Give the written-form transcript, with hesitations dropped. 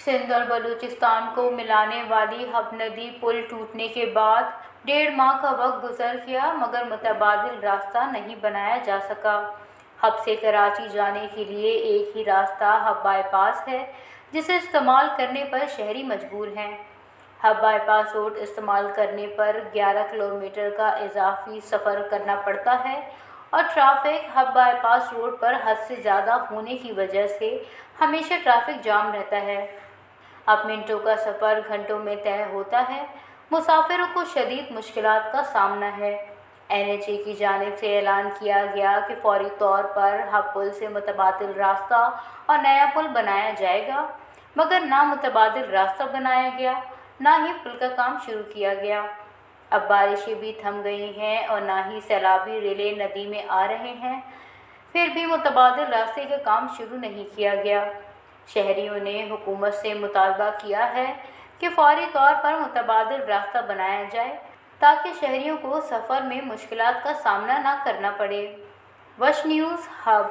سندھ اور بلوچستان کو ملانے والی ہب ندی پل ٹوٹنے کے بعد 1.5 ماہ کا وقت گزر گیا مگر متبادل راستہ نہیں بنایا جا سکا۔ ہب سے کراچی جانے کے لیے ایک ہی راستہ ہب بائی پاس ہے جسے استعمال کرنے پر شہری مجبور ہیں۔ ہب بائی پاس روڈ استعمال کرنے پر 11 کلومیٹر کا اضافی سفر کرنا پڑتا ہے اور traffic hub bypass road پر حد سے زیادہ ہونے کی وجہ سے ہمیشہ ٹریفک جام رہتا ہے۔ اب منٹوں کا سفر گھنٹوں میں طے ہوتا ہے۔ مسافروں کو شدید مشکلات کا سامنا ہے۔ NHA کی جانب سے اعلان کیا گیا کہ فوری طور پر ہب پل سے متبادل راستہ اور نیا پل بنایا جائے گا، مگر نہ متبادل راستہ بنایا گیا نہ ہی پل کا کام شروع کیا گیا۔ اب بارشیں بھی تھم گئی ہیں اور نہ ہی سیلابی ریلے ندی میں آ رہے ہیں، پھر بھی متبادل راستے کا کام شروع نہیں کیا گیا۔ شہریوں نے حکومت سے مطالبہ کیا ہے کہ فوری طور پر متبادل راستہ بنایا جائے تاکہ شہریوں کو سفر میں مشکلات کا سامنا نہ کرنا پڑے۔ وش نیوز ہب